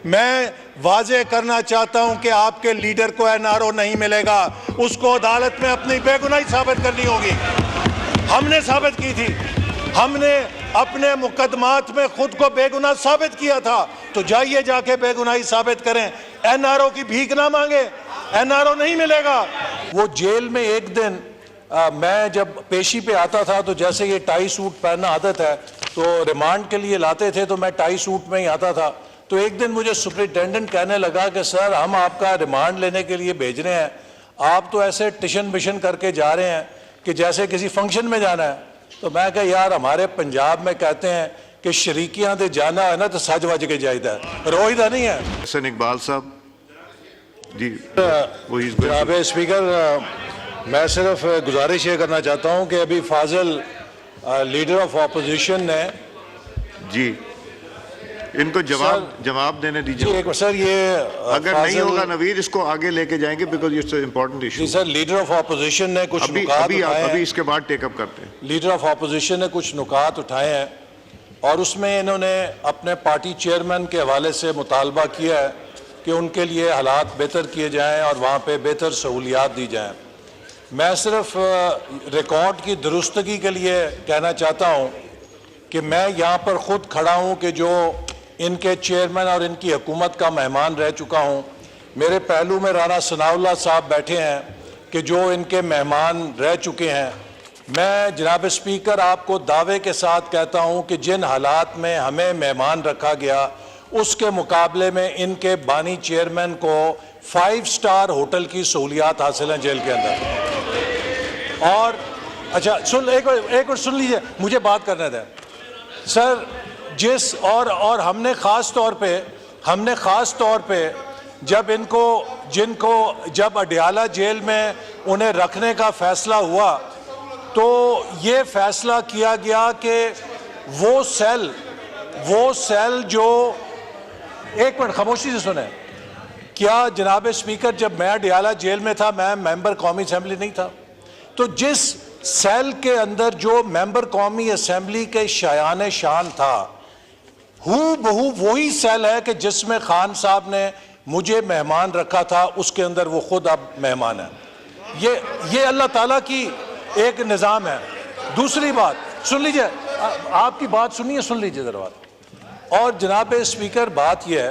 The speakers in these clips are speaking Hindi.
मैं वाजे करना चाहता हूं कि आपके लीडर को एनआरओ नहीं मिलेगा, उसको अदालत में अपनी बेगुनाही साबित करनी होगी। हमने साबित की थी, हमने अपने मुकदमात में खुद को बेगुनाह साबित किया था, तो जाइए जाके बेगुनाही साबित करें। एनआरओ की भीख ना मांगे, एनआरओ नहीं मिलेगा। वो जेल में एक दिन मैं जब पेशी पे आता था तो जैसे ये टाई सूट पहनना आदत है, तो रिमांड के लिए लाते थे तो मैं टाई सूट में ही आता था। तो एक दिन मुझे सुपरिटेंडेंट कहने लगा कि सर हम आपका रिमांड लेने के लिए भेज रहे हैं, आप तो ऐसे टिशन बिशन करके जा रहे हैं कि जैसे किसी फंक्शन में जाना है। तो मैं कहा यार हमारे पंजाब में कहते हैं कि शरीकियां दे जाना है ना तो सज वज के जायदा है, रोईदा नहीं है। हसन इकबाल साहब जी। जनाब स्पीकर, मैं सिर्फ गुजारिश ये करना चाहता हूँ कि अभी फाजिल लीडर ऑफ अपोजिशन ने जी इनको जवाब देने दीजिए। एक सर ये अगर नहीं होगा नवीद इसको आगे लेके जाएंगे because it's important issue. Sir leader of opposition ने कुछ अभी इसके बाद टेकअप करते हैं। लीडर ऑफ अपोजिशन ने कुछ नुकात उठाए हैं और उसमें इन्होंने अपने पार्टी चेयरमैन के हवाले से मुतालबा किया है कि उनके लिए हालात बेहतर किए जाएँ और वहाँ पर बेहतर सहूलियात दी जाएँ। मैं सिर्फ रिकॉर्ड की दुरुस्तगी के लिए कहना चाहता हूँ कि मैं यहाँ पर ख़ुद खड़ा हूँ कि जो इनके चेयरमैन और इनकी हुकूमत का मेहमान रह चुका हूँ। मेरे पहलू में राना सनाउल्लाह साहब बैठे हैं कि जो इनके मेहमान रह चुके हैं। मैं जनाब स्पीकर आपको दावे के साथ कहता हूँ कि जिन हालात में हमें मेहमान रखा गया उसके मुकाबले में इनके बानी चेयरमैन को 5 स्टार होटल की सहूलियात हासिल हैं जेल के अंदर। और अच्छा एक बार सुन लीजिए, मुझे बात करने दें सर। और हमने ख़ास तौर पे जब जब अडियाला जेल में उन्हें रखने का फ़ैसला हुआ तो ये फ़ैसला किया गया कि वो सेल जो एक मिनट खामोशी से सुने। क्या जनाब स्पीकर, जब मैं अडियाला जेल में था मैं मेंबर कौमी असेंबली नहीं था, तो जिस सेल के अंदर जो मेंबर कौमी असेंबली के शायान शान था हूबहू वही सेल है कि जिसमें खान साहब ने मुझे मेहमान रखा था, उसके अंदर वो खुद अब मेहमान है। ये अल्लाह ताला की एक निज़ाम है। दूसरी बात सुन लीजिए, आपकी बात सुनिए, सुन लीजिए जरा बात। और जनाब स्पीकर बात यह है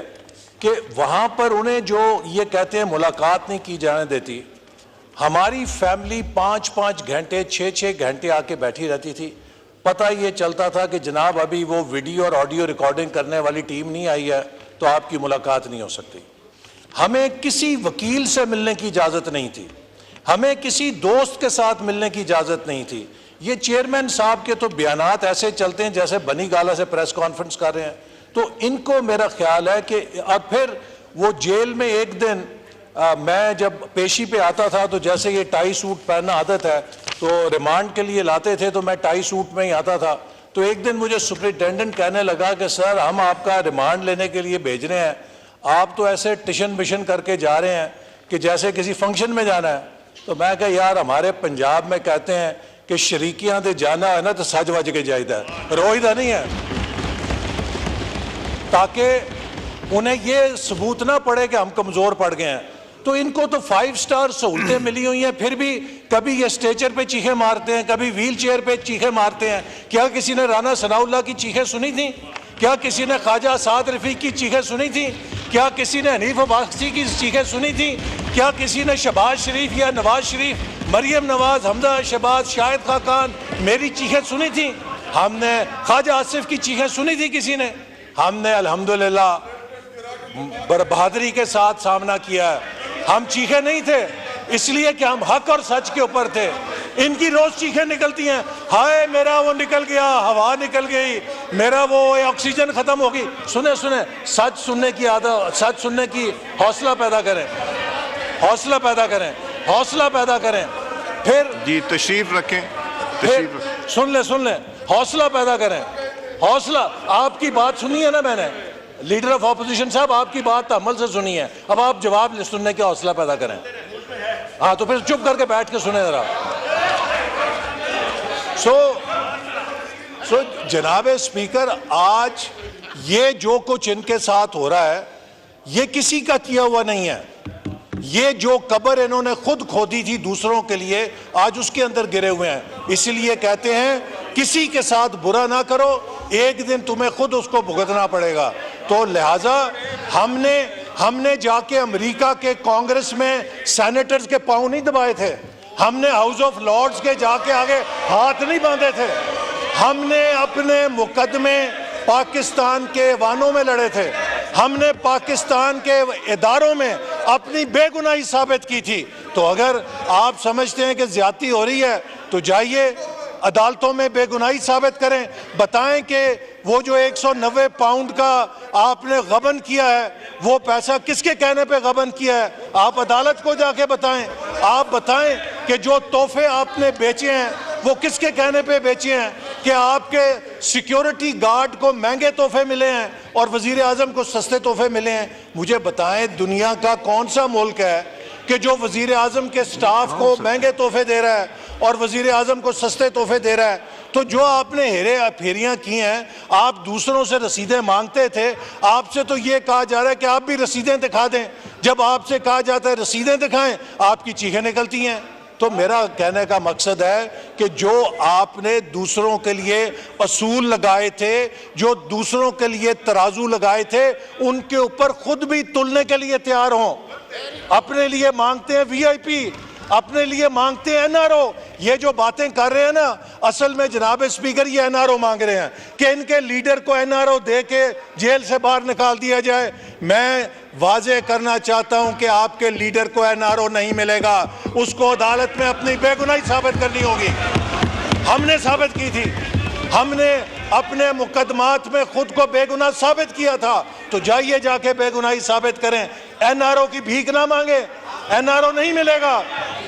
कि वहाँ पर उन्हें जो ये कहते हैं मुलाकात नहीं की जाने देती, हमारी फैमिली 5-5 घंटे 6-6 घंटे आके बैठी रहती थी। पता ये चलता था कि जनाब अभी वो वीडियो और ऑडियो रिकॉर्डिंग करने वाली टीम नहीं आई है तो आपकी मुलाकात नहीं हो सकती। हमें किसी वकील से मिलने की इजाज़त नहीं थी, हमें किसी दोस्त के साथ मिलने की इजाज़त नहीं थी। ये चेयरमैन साहब के तो बयानात ऐसे चलते हैं जैसे बनी गाला से प्रेस कॉन्फ्रेंस कर रहे हैं। तो इनको मेरा ख्याल है कि अब फिर वो जेल में एक दिन मैं जब पेशी पे आता था तो जैसे ये टाई सूट पहनना आदत है, तो रिमांड के लिए लाते थे तो मैं टाई सूट में ही आता था। तो एक दिन मुझे सुपरिटेंडेंट कहने लगा कि सर हम आपका रिमांड लेने के लिए भेज रहे हैं, आप तो ऐसे टिशन बिशन करके जा रहे हैं कि जैसे किसी फंक्शन में जाना है। तो मैं कहा यार हमारे पंजाब में कहते हैं कि शरीकियां दे जाना है ना तो सज वज के जायदा है, रोईदा नहीं है, ताकि उन्हें ये सबूत ना पड़े कि हम कमज़ोर पड़ गए हैं। तो इनको तो 5 स्टार सहूलतें मिली हुई हैं, फिर भी कभी ये स्ट्रेचर पे चीखें मारते हैं, कभी व्हील चेयर पे चीखें मारते हैं। क्या किसी ने राना सनाउल्लाह की चीखें सुनी थी? क्या किसी ने ख्वाजा साद रफ़ीक की चीखें सुनी थी? क्या किसी ने हनीफ अब्बासी की चीखें सुनी थी? क्या किसी ने शहबाज शरीफ या नवाज शरीफ, मरियम नवाज, हमजा शहबाज, शाहिद खाकान मेरी चीखें सुनी थी? हमने ख्वाजा आसिफ की चीखें सुनी थी किसी ने? हमने अल्हम्दुलिल्लाह बहादुरी के साथ सामना किया है। हम चीखे नहीं थे इसलिए कि हम हक और सच के ऊपर थे। इनकी रोज चीखें निकलती हैं, हाय मेरा वो निकल गया, हवा निकल गई, मेरा वो ऑक्सीजन खत्म हो गई। सुने सच सुनने की आदत, सच सुनने की हौसला पैदा करें, हौसला पैदा करें, हौसला पैदा करें। फिर जी तशरीफ रखें, सुन ले हौसला पैदा करें, हौसला। आपकी बात सुनी है ना मैंने, लीडर ऑफ ऑपोजिशन साहब आपकी बात अमल से सुनी है, अब आप जवाब सुनने का हौसला पैदा करें। हाँ तो फिर चुप करके बैठ के सुने जरा। सो जनाब स्पीकर, आज ये जो कुछ इनके साथ हो रहा है ये किसी का किया हुआ नहीं है। ये जो कब्र इन्होंने खुद खोदी थी दूसरों के लिए, आज उसके अंदर गिरे हुए हैं। इसलिए कहते हैं किसी के साथ बुरा ना करो, एक दिन तुम्हें खुद उसको भुगतना पड़ेगा। तो लिहाजा हमने जाके अमेरिका के कांग्रेस में सेनेटर्स के पांव नहीं दबाए थे, हमने हाउस ऑफ लॉर्ड्स के जाके आगे हाथ नहीं बांधे थे, हमने अपने मुकदमे पाकिस्तान के ऐवानों में लड़े थे, हमने पाकिस्तान के इदारों में अपनी बेगुनाही साबित की थी। तो अगर आप समझते हैं कि ज्यादती हो रही है तो जाइए अदालतों में बेगुनाही साबित करें, बताएं कि वो जो 190 पाउंड का आपने गबन किया है वो पैसा किसके कहने पे गबन किया है, आप अदालत को जाके बताएं। आप बताएं कि जो तोहफे आपने बेचे हैं वो किसके कहने पे बेचे हैं, कि आपके सिक्योरिटी गार्ड को महंगे तोहफे मिले हैं और वजीर आजम को सस्ते तोहफे मिले हैं। मुझे बताएं दुनिया का कौन सा मुल्क है कि जो वजीर आजम के स्टाफ को महंगे तोहफे दे रहा है और वजीर आजम को सस्ते तोहफे दे रहा है। तो जो आपने हेरे फेरियां की हैं, आप दूसरों से रसीदें मांगते थे, आपसे तो ये कहा जा रहा है कि आप भी रसीदें दिखा दें। जब आपसे कहा जाता है रसीदें दिखाएं, आपकी चीखें निकलती हैं। तो मेरा कहने का मकसद है कि जो आपने दूसरों के लिए असूल लगाए थे, जो दूसरों के लिए तराजू लगाए थे, उनके ऊपर खुद भी तुलने के लिए तैयार हों। अपने लिए मांगते हैं वीआईपी, अपने लिए मांगते हैं एनआरओ। ये जो बातें कर रहे हैं ना, असल में जनाब स्पीकर ये एनआरओ मांग रहे हैं कि इनके लीडर को एनआरओ दे के जेल से बाहर निकाल दिया जाए। मैं वाजे करना चाहता हूं कि आपके लीडर को एनआरओ नहीं मिलेगा, उसको अदालत में अपनी बेगुनाही साबित करनी होगी। हमने साबित की थी, हमने अपने मुकदमात में खुद को बेगुनाह साबित किया था। तो जाइए जाके बेगुनाही साबित करें, एनआरओ की भीख ना मांगे, एनआरओ नहीं मिलेगा।